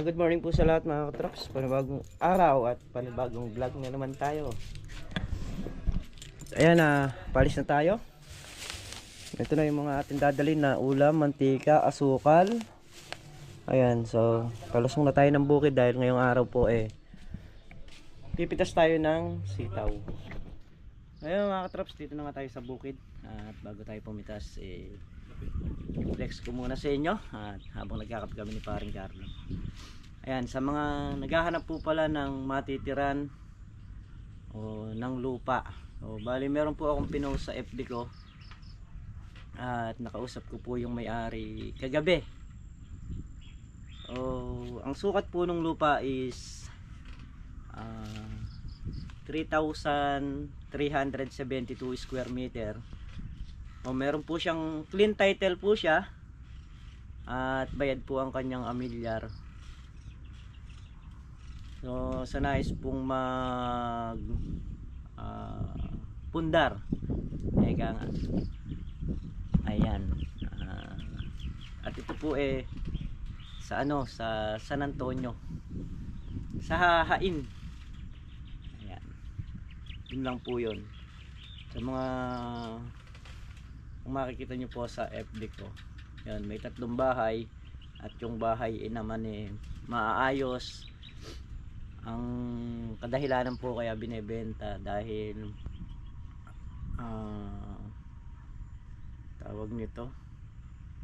Good morning po sa lahat mga katrops. Panibagong araw at panibagong vlog na naman tayo. Ayan na, palis na tayo. Ito na yung mga ating dadalhin na ulam, mantika, asukal. Ayan, so palusong na tayo ng bukid dahil ngayong araw po pipitas tayo ng sitaw. Ayan mga katrops, dito na nga tayo sa bukid. At bago tayo pumitas, flex ko muna sa inyo at habang nagkakap kami ni paring Carlo. Ayan, sa mga naghahanap po pala ng matitiran o ng lupa, bali meron po akong pinost sa FB ko at nakausap ko po yung may-ari kagabi. Ang sukat po ng lupa is 3,372 square meter. Meron po siyang clean title po siya at bayad po ang kanyang amilyar. So sa nais pong mag pundar, eka nga, ayan, at ito po sa sa San Antonio, sa Hain. Ayan, yun lang po yun. Sa mga kung makikita nyo po sa FB ko, yan, may 3 bahay at yung bahay naman maaayos. Ang kadahilanan po kaya binebenta dahil tawag nito,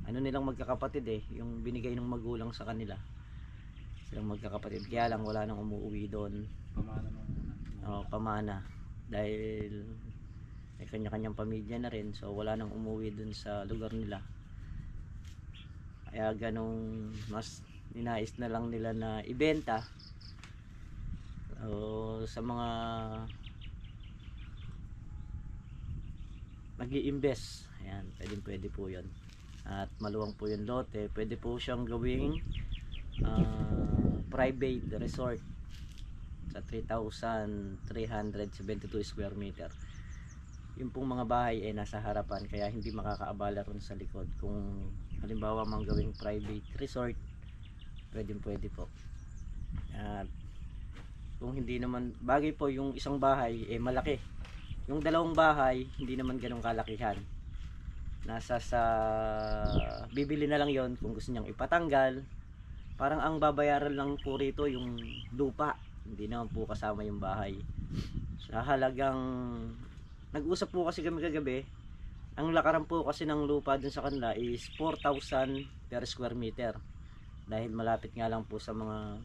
nilang magkakapatid yung binigay ng magulang sa kanila, silang magkakapatid, kaya lang wala nang umuwi doon, pamana, dahil may kanya-kanyang pamilya na rin, so wala nang umuwi dun sa lugar nila, kaya ganong mas ninais na lang nila na ibenta. Sa mga nag-i-invest, ayan, pwede po yun, at maluwang po yung lote, pwede po siyang gawing private resort sa 3,372 square meter. Yung pong mga bahay nasa harapan, kaya hindi makakaabala ron sa likod. Kung halimbawa mang gawing private resort, pwede po. At kung hindi naman, bagay po yung isang bahay malaki, yung 2 bahay hindi naman ganong kalakihan, nasa sa bibili na lang yon kung gusto niyang ipatanggal. Parang ang babayaran lang po rito yung lupa, hindi naman po kasama yung bahay. Sa halagang, nag-usap po kasi kami kagabi, ang lakaran po kasi ng lupa dun sa kanila is 4,000 per square meter, dahil malapit nga lang po sa mga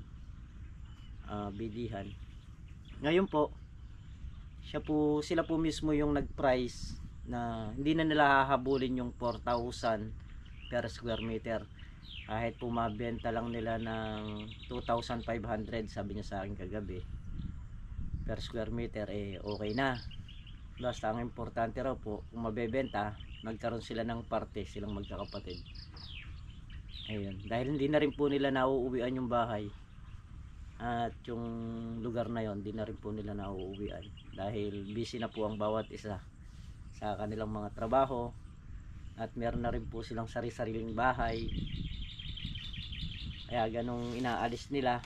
bilihan. Ngayon po, sila po mismo yung nag-price na hindi na nila hahabulin yung 4,000 per square meter. Kahit po mabenta lang nila ng 2,500, sabi niya sa akin kagabi, per square meter, okay na. Basta ang importante raw po, kung mabebenta, nagkaroon sila ng parte, silang magkakapatid. Ayun, dahil hindi na rin po nila nauuwian yung bahay at yung lugar na yon, di na rin po nila nauuwian dahil busy na po ang bawat isa sa kanilang mga trabaho, at meron na rin po silang sari-sariling bahay, kaya ganong inaalis nila.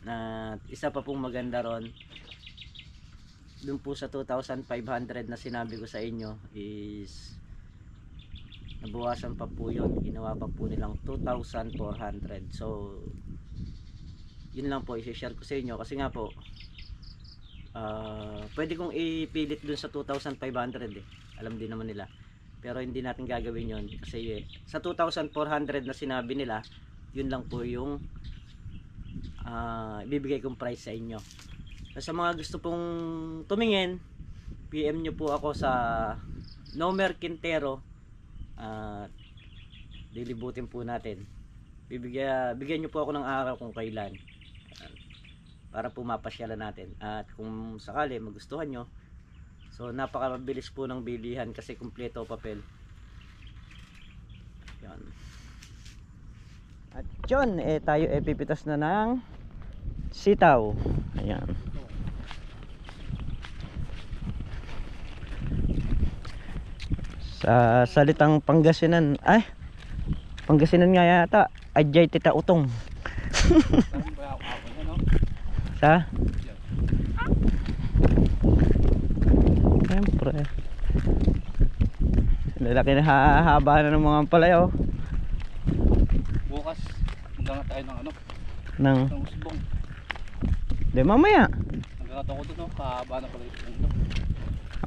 At isa pa pong maganda ron, dun po sa 2,500 na sinabi ko sa inyo is nabawasan pa po yun, ginawa pa po nilang 2,400. So yun lang po i-share ko sa inyo, kasi nga po pwede kong ipilit dun sa 2,500 alam din naman nila, pero hindi natin gagawin yun kasi sa 2,400 na sinabi nila, yun lang po yung ibibigay kong price sa inyo. Sa mga gusto pong tumingin, PM nyo po ako sa Nomer Quintero at lilibutin po natin. Bigyan nyo po ako ng araw kung kailan para po mapasyalan natin, at kung sakali magustuhan nyo, so napakabilis po ng bilihan kasi kumpleto papel. Yan. At yun, tayo pipitas na ng sitaw. Ayan. Sa salitang Pangasinan, Pangasinan nga yata, Ajay Tita Utong. Kaya ako na, no? Sa? Siyempre. Lalaki na hahaba na ng mga ampalaya oh. Bukas, maghangat tayo ng ano? Ng... Ng usbong. Di mamaya. Maghangat ako doon, no? Kahaba na pala usbong doon.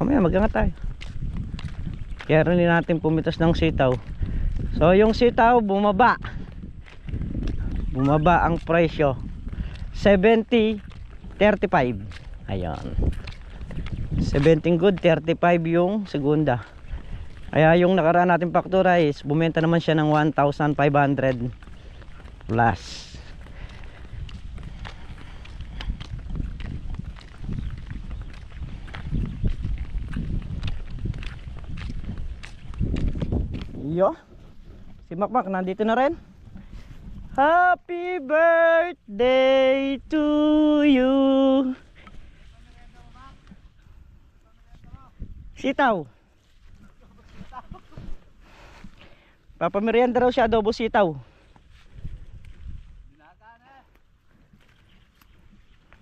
Mamaya maghangat tayo. Kaya rin natin pumitas ng sitaw. So yung sitaw bumaba. Bumaba ang presyo. 70, 35. Ayan. 17 good, 35 yung segunda. Kaya yung nakaraan natin faktura is bumenta naman siya ng 1,500 plus. Yo. Si Makmak nandito na rin. Happy birthday to you. Sitaw. Papamerienda raw siya, adobo sitaw.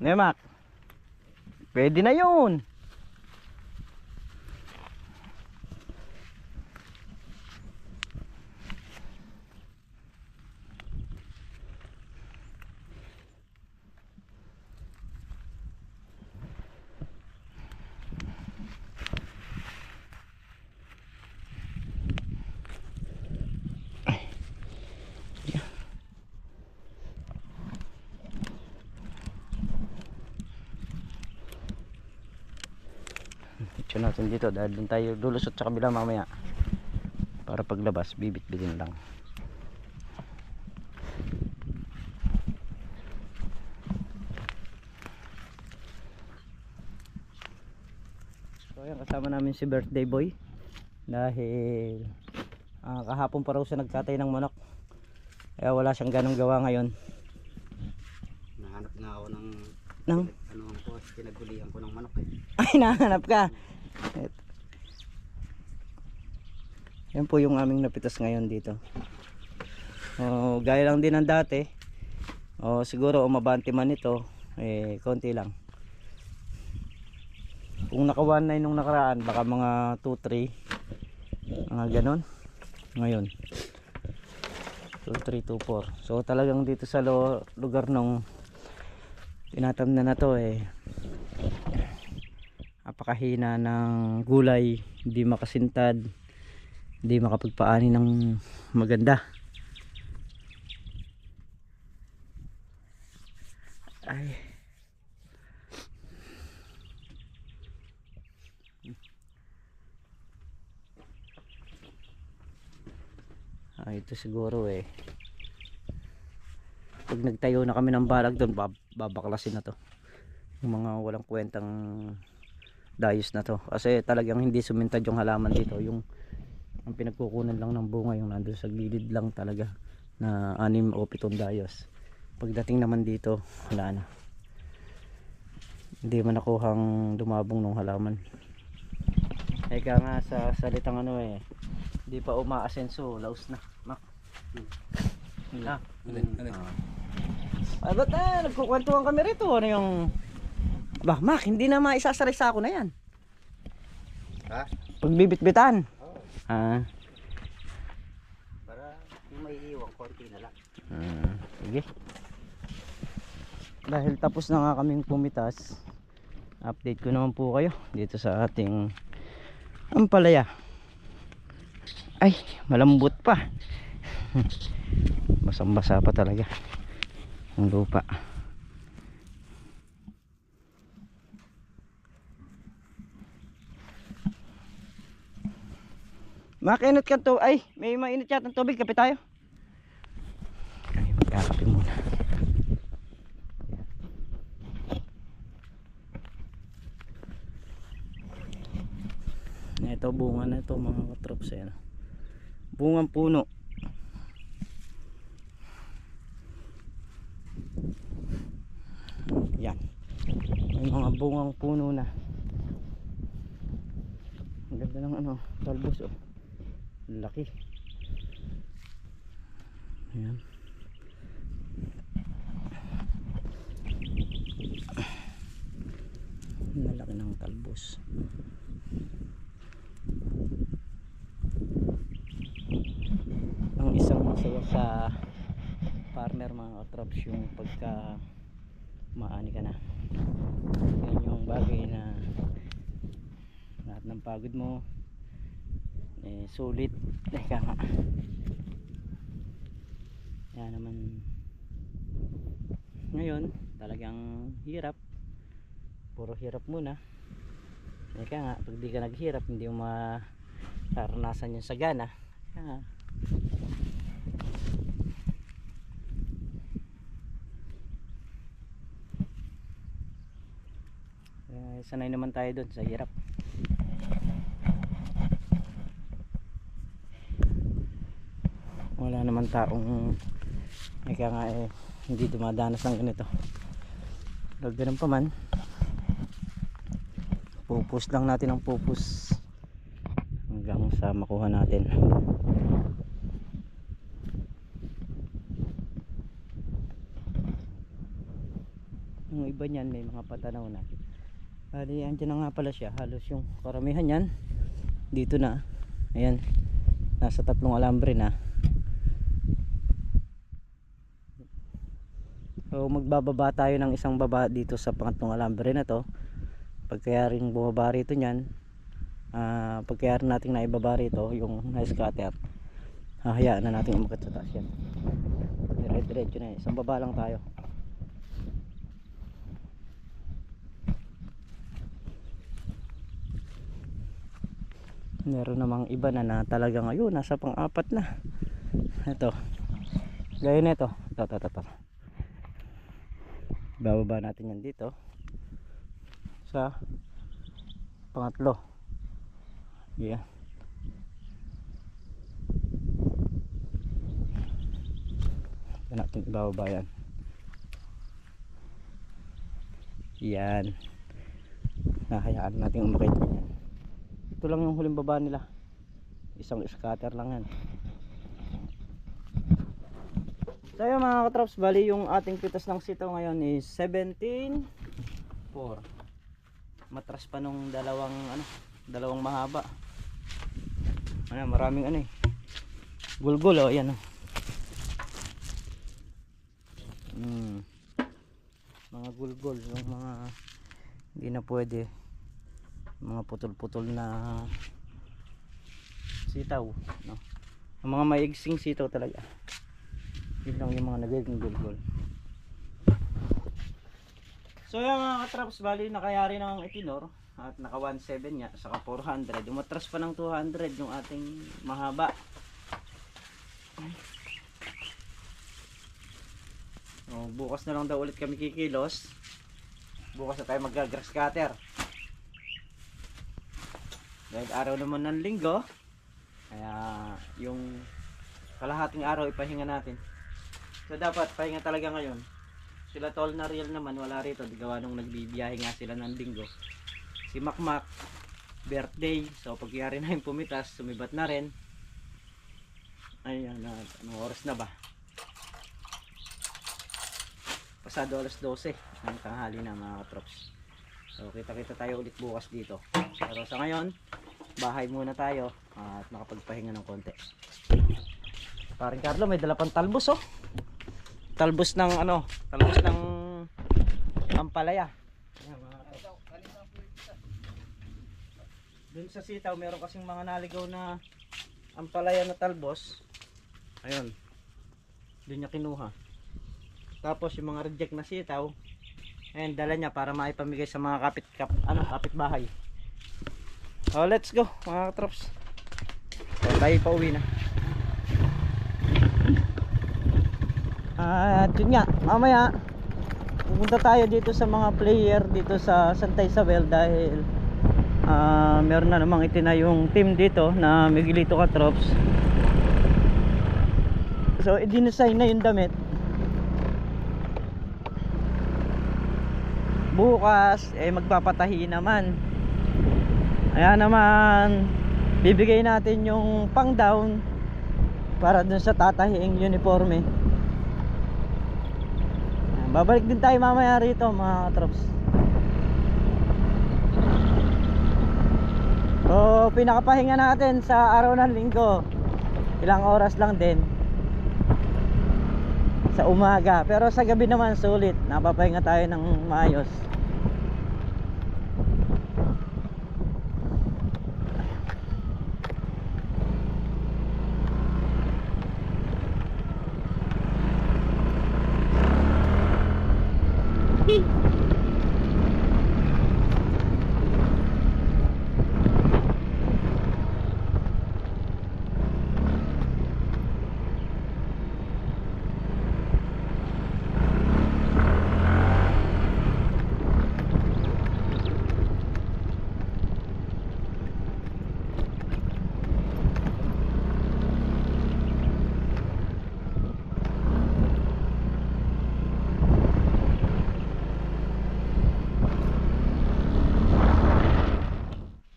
Nemak. Pwede na yun. Ito natin dito dahil din tayo lulusot sa kabila mamaya. Para paglabas bibit-bitin lang. So ayan, kasama namin si birthday boy. Dahil kahapon pa raw siya nagkatay ng manok. Kaya wala siyang ganong gawa ngayon. Nahanap nga ako ng Nang? ano ko, pinagulihan ko ng manok eh. Ay, nahanap ka. Yan po yung aming napitas ngayon dito. Gaya lang din ng dati. Siguro umabante man ito, konti lang. Kung naka 1.9 nung nakaraan, baka mga 2.3 mga ganon. Ngayon 2.3, 2.4. So talagang dito sa lugar nung tinatamnan na to napakahina ng gulay, hindi makasintad, hindi makapagpaani ng maganda. Ay. Ito siguro pag nagtayo na kami ng balag doon, babaklasin na to yung mga walang kwentang dayos na to, kasi talagang hindi sumintad yung halaman dito. Yung ang pinagkukunan lang ng bunga yung nandun sa gilid lang talaga na 6 o 7 dayos. Pagdating naman dito wala na, hindi man nakuhang dumabong ng halaman. Eka nga sa salitang hindi pa umaasenso, laos na Mak. Ay ba't nagkukwentuhan kami rito, ano yung ba Mak, hindi na maisasarisa ako na yan Ha? pagbibit-bitan. Para yung may iwan, konti na lang. Sige. Dahil tapos na nga kaming pumitas, update ko naman po kayo dito sa ating ampalaya. Ay, malambot pa. Basang-basa pa talaga ang lupa. Makinit ka to. Ay, may mainit yata ng tubig. Kape tayo. Ay, magkakape muna. Ito bunga na ito mga katrops. Bungang puno. Yan. May mga bungang puno na. Ang ganda ng talbos laki. Ayan. masaya sa farmer mga katrops yung pagka maani ka na. Yan yung bagay na lahat ng pagod mo sulit. Teka nga, yan naman ngayon talagang hirap, puro hirap muna. Teka nga, pag di ka naghirap hindi mo mararanasan yung sagana. Kaya sanay naman tayo doon sa hirap. Wala naman taong ika nga hindi dumadanas ng ganito. Pag ganun pa man, pupus lang natin ang pupus hanggang sa makuha natin. Yung iba niyan may mga patanaw na. Bali, andyan na nga pala siya. Halos yung karamihan yan dito na. Ayan, nasa 3 alambre na. So magbababa tayo ng isang baba dito sa 5 alambre na to. Pagkayaring bumaba rito nyan, pagkayaring natin naibaba rito yung na-scatter, hahayaan na natin umakit sa taas yan. Dire-diretso na, isang baba lang tayo. Meron namang iba na talaga ngayon nasa pang-4 na. Ito, gaya nito, ito. Bababa natin yan dito sa 5. Yeah. Yan natin ibababa yan. Yan, nahayaan natin umakit yan. Ito lang yung huling baba nila, isang scatter lang yan. So yun mga katrops, bali yung ating pitas ng sitaw ngayon is 17.4. Matras pa nung dalawang mahaba. Maraming gulgul yan mga gulgul, yung mga hindi na pwede, mga putol-putol na sitaw, no? Ang mga maigsing sitaw talaga, yun lang yung mga nagiging gulgol. So yung mga katraps, bali nakayari ng itinor at naka 1.7 nya, saka 400, umatras pa ng 200 yung ating mahaba. So, bukas na lang daw ulit kami kikilos. Bukas na tayo mag-grass cutter. Dahil araw naman ng linggo, kaya yung kalahating araw ipahinga natin. So dapat pahinga talaga ngayon. Sila Tol na Real naman wala rito, gawa nung nagbibiyahe nga sila ng linggo. Si Makmak birthday, so pagyari na yung pumitas, sumibat na rin. Ayan, anong oras na ba? Pasado alas 12 ng tanghali na mga katrops. So kita-kita tayo ulit bukas dito. Pero sa ngayon, bahay muna tayo at makapagpahinga ng konti. Paring Carlo may dala pang talbos talbos ng talbos ng ampalaya. Ayan, dun sa sitaw meron kasing mga naligaw na ampalaya na talbos. Ayun, dun niya kinuha. Tapos yung mga reject na sitaw, ayun, dala niya para maipamigay sa mga kapitbahay. Oh, let's go mga katrops. So, tayo pa uwi na. At yun nga, mamaya pupunta tayo dito sa mga player dito sa Santa Isabel dahil meron na namang itinayong team dito na Miguelito Katrops. So i-design na yung damit. Bukas magpapatahi naman. Ayan naman, bibigay natin yung pang down para dun sa tatahiing uniforme. Ayan, babalik din tayo mamaya rito mga katrops. So pinakapahinga natin sa araw ng linggo, ilang oras lang din. sa umaga. Pero sa gabi naman sulit, napapahinga tayo ng maayos.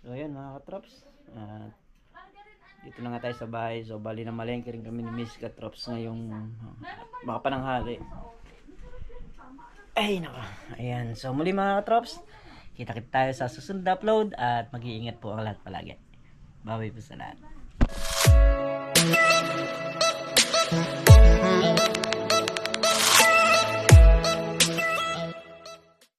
So ayun mga katrops, dito na nga tayo sa bahay. So bali na malengke rin kami ni Miss Katrops ngayong baka pananghali. Ay naka, ayan. So muli mga katrops, kita-kita tayo sa susunod na upload at mag-iingat po ang lahat palagi. Bye po sa lahat.